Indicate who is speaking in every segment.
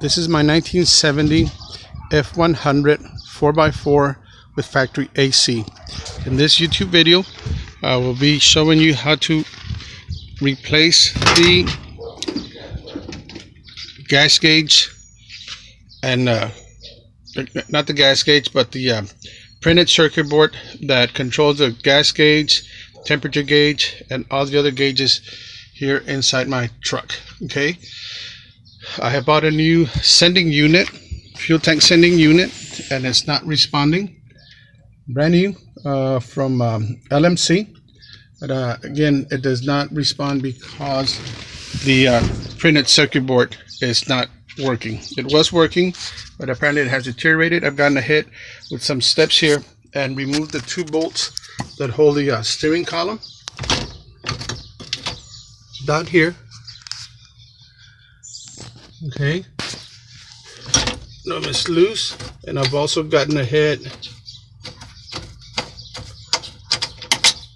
Speaker 1: This is my 1970 F100 4x4 with factory AC. In this YouTube video, I will be showing you how to replace the gas gauge and not the gas gauge, but the printed circuit board that controls the gas gauge, temperature gauge, and all the other gauges here inside my truck. Okay, I have bought a new sending unit, fuel tank sending unit, and it's not responding. Brand new from LMC, but again, it does not respond because the printed circuit board is not working. It was working, but apparently it has deteriorated. I've gotten a hit with some steps here and removed the two bolts that hold the steering column down here. Okay, now it's loose, and I've also gotten a hit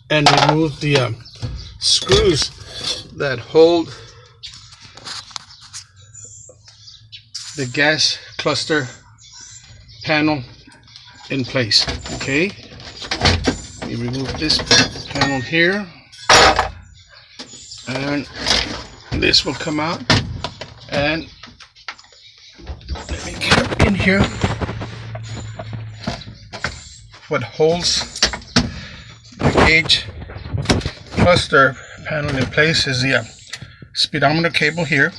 Speaker 1: and removed the screws that hold the gas cluster panel in place. Okay, you remove this panel here, and this will come out. And let me get up in here. What holds the gauge cluster panel in place is the speedometer cable here.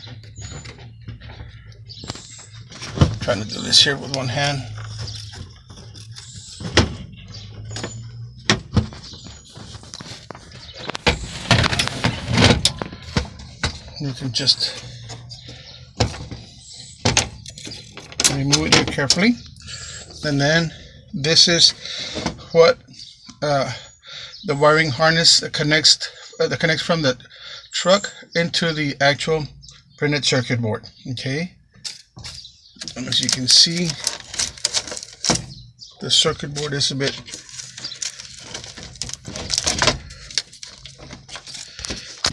Speaker 1: I'm trying to do this here with one hand. You can just remove it here carefully, and then this is what the wiring harness that connects from the truck into the actual printed circuit board. Okay, and as you can see, the circuit board is a bit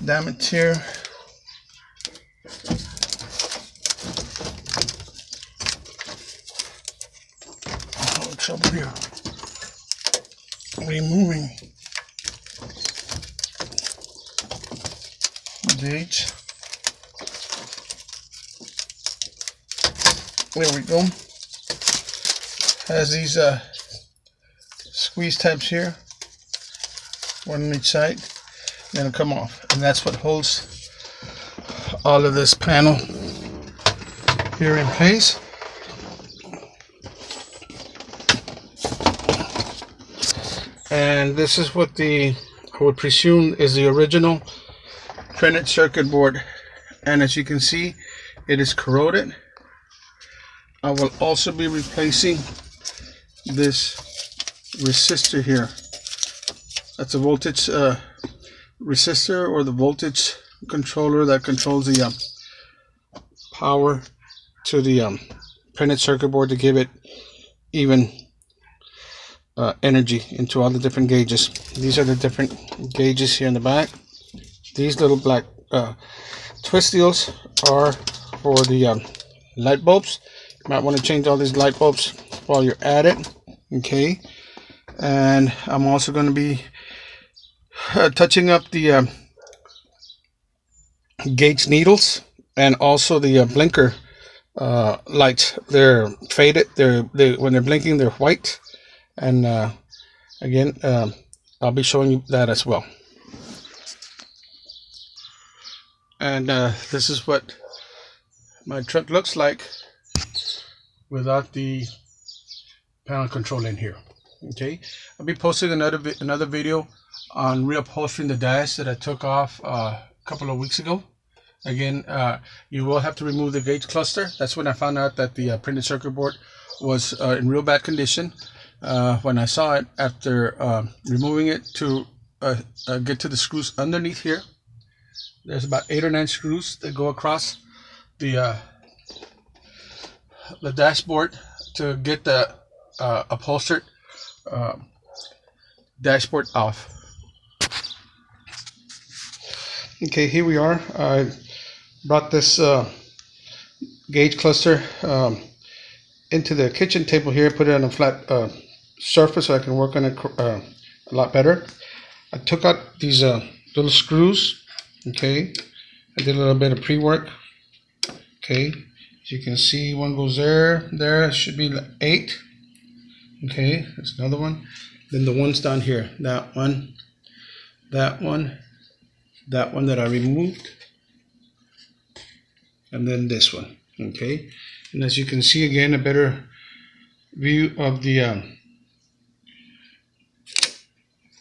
Speaker 1: damaged here. Trouble here removing the gauge. There we go. Has these squeeze tabs here, one on each side, then it'll come off, and that's what holds all of this panel here in place. And this is what I would presume is the original printed circuit board, and as you can see, it is corroded. I will also be replacing this resistor here. That's a voltage resistor, or the voltage controller that controls the power to the printed circuit board to give it even energy into all the different gauges. These are the different gauges here in the back. These little black twist deals are for the light bulbs. You might want to change all these light bulbs while you're at it. Okay, and I'm also going to be touching up the gauge needles and also the blinker lights. They're faded. When they're blinking, they're white. And again, I'll be showing you that as well. And this is what my truck looks like without the panel control in here. Okay, I'll be posting another video on reupholstering the dash that I took off a couple of weeks ago. Again, you will have to remove the gauge cluster. That's when I found out that the printed circuit board was in real bad condition. When I saw it, after removing it to get to the screws underneath here, there's about 8 or 9 screws that go across the dashboard to get the upholstered dashboard off. Okay, here we are. I brought this gauge cluster into the kitchen table here, put it on a flat surface so I can work on it a lot better. I took out these little screws. Okay, I did a little bit of pre-work. Okay, as you can see, one goes there. There should be 8. Okay, there's another one. Then the ones down here, that one, that one, that one that I removed, and then this one. Okay, and as you can see, again, a better view of the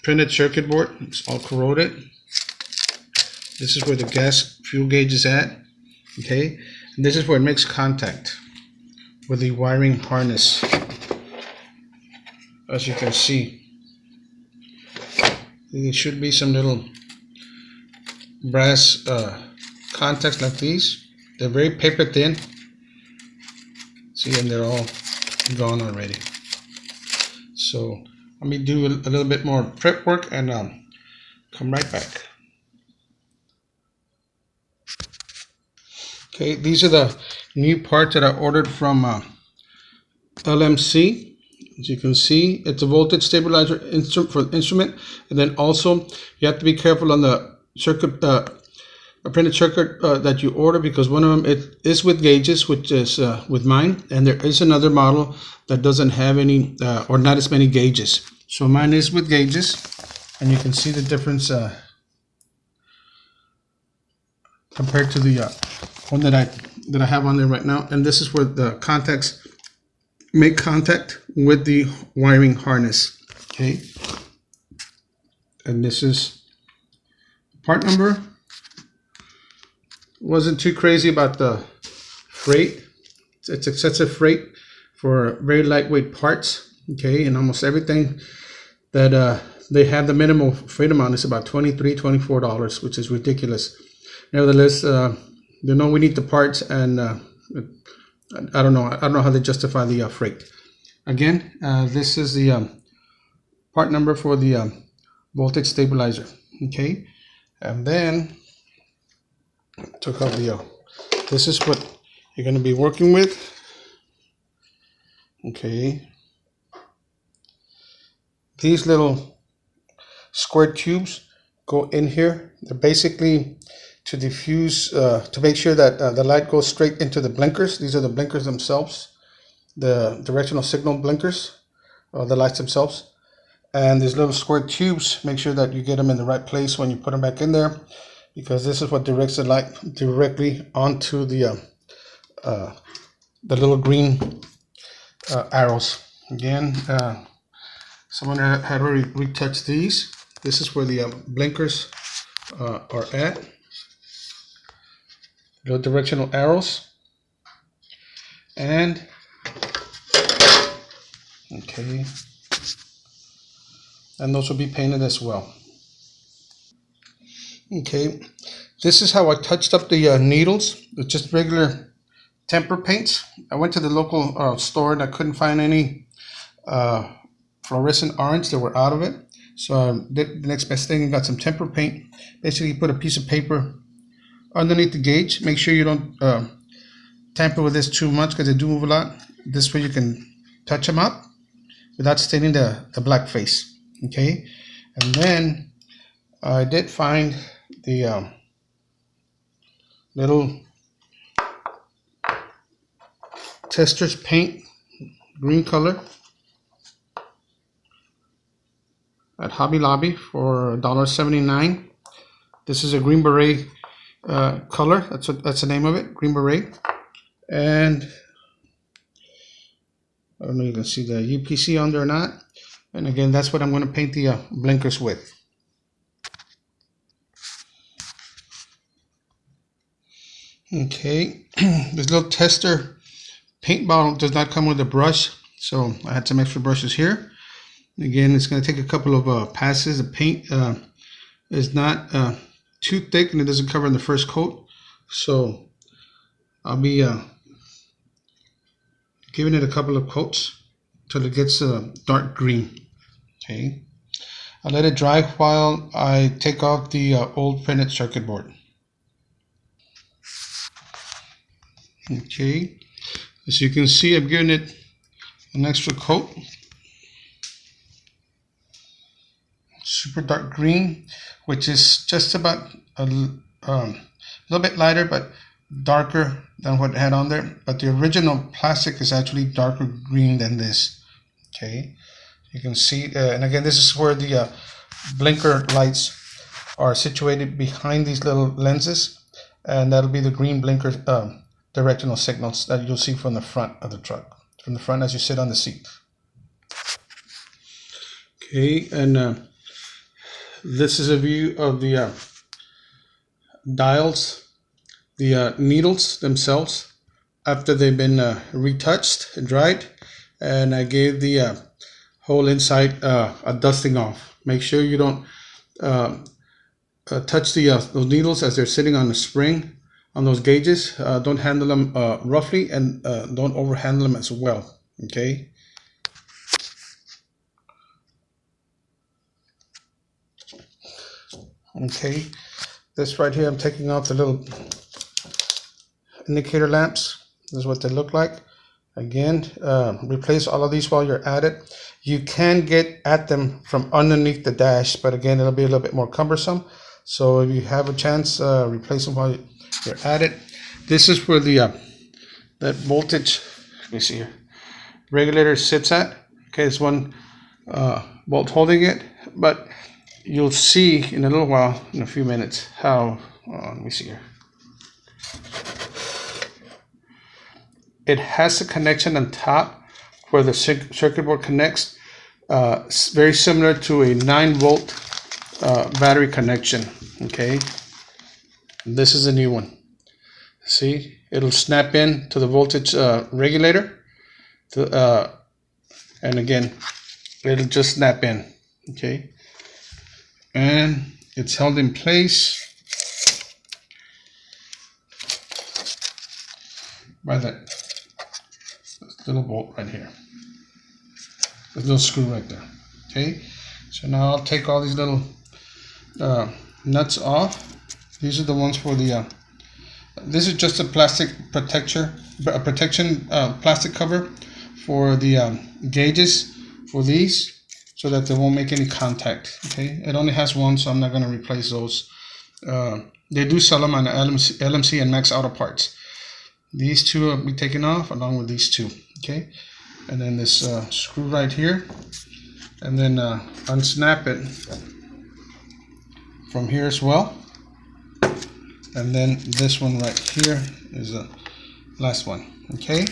Speaker 1: printed circuit board. It's all corroded. This is where the gas fuel gauge is at. Okay, and this is where it makes contact with the wiring harness. As you can see, there should be some little brass contacts like these. They're very paper thin. See, and they're all gone already. So let me do a little bit more prep work and come right back. Okay, these are the new parts that I ordered from LMC. As you can see, it's a voltage stabilizer for the instrument, and then also you have to be careful on the circuit, a printed circuit that you order, because one of them it is with gauges, which is with mine, and there is another model that doesn't have any or not as many gauges. So mine is with gauges, and you can see the difference compared to the one that I have on there right now. And this is where the contacts make contact with the wiring harness. Okay, and this is part number. Wasn't too crazy about the freight. It's excessive freight for very lightweight parts. Okay, and almost everything that they have, the minimal freight amount is about $23, $24, which is ridiculous. Nevertheless, they know we need the parts, and I don't know how they justify the freight. Again, this is the part number for the voltage stabilizer. Okay, and then took out the this is what you're going to be working with. Okay, these little square tubes go in here. They're basically to diffuse, to make sure that the light goes straight into the blinkers. These are the blinkers themselves, the directional signal blinkers, the lights themselves. And these little square tubes, make sure that you get them in the right place when you put them back in there, because this is what directs the light directly onto the little green arrows. Again, someone had already retouched these. This is where the blinkers are at. Little directional arrows, and okay, and those will be painted as well. Okay, this is how I touched up the needles with just regular temper paints. I went to the local store and I couldn't find any fluorescent orange. They were out of it, so I did the next best thing and got some temper paint. Basically, you put a piece of paper underneath the gauge. Make sure you don't tamper with this too much, because they do move a lot. This way you can touch them up without staining the black face. Okay, and then I did find the little Testors paint, green color, at Hobby Lobby for $1.79. This is a Green Beret color. That's the name of it, Green Beret. And I don't know if you can see the UPC on there or not. And again, that's what I'm going to paint the blinkers with. Okay, this little tester paint bottle does not come with a brush, so I had some extra brushes here. Again, it's going to take a couple of passes. The paint is not too thick, and it doesn't cover in the first coat, so I'll be giving it a couple of coats till it gets dark green. Okay, I'll let it dry while I take off the old printed circuit board. Okay, as you can see, I've given it an extra coat. Super dark green, which is just about a little bit lighter but darker than what it had on there, but the original plastic is actually darker green than this. Okay, you can see, and again, this is where the blinker lights are situated behind these little lenses, and that'll be the green blinker directional signals that you'll see from the front of the truck, from the front as you sit on the seat. Okay, and this is a view of the dials, the needles themselves after they've been retouched and dried, and I gave the whole inside a dusting off. Make sure you don't touch those needles as they're sitting on the spring on those gauges. Don't handle them roughly, and don't overhandle them as well. Okay. Okay, this right here, I'm taking off the little indicator lamps. This is what they look like. Again, replace all of these while you're at it. You can get at them from underneath the dash, but again, it'll be a little bit more cumbersome. So if you have a chance, replace them while you're at it. This is where the that voltage, let me see here, regulator sits at. Okay, it's one bolt holding it, but you'll see in a little while, in a few minutes, how, let me see here. It has a connection on top where the circuit board connects, very similar to a 9-volt battery connection. Okay, this is a new one. See, it'll snap in to the voltage regulator, and again, it'll just snap in. Okay. And it's held in place by that little bolt right here, the little screw right there. Okay, so now I'll take all these little nuts off. These are the ones for the this is just a plastic protection plastic cover for the gauges for these, so that they won't make any contact. Okay, it only has one, so I'm not going to replace those. They do sell them on LMC and Max Auto Parts. These two will be taken off along with these two. Okay, and then this screw right here, and then unsnap it from here as well. And then this one right here is the last one. Okay,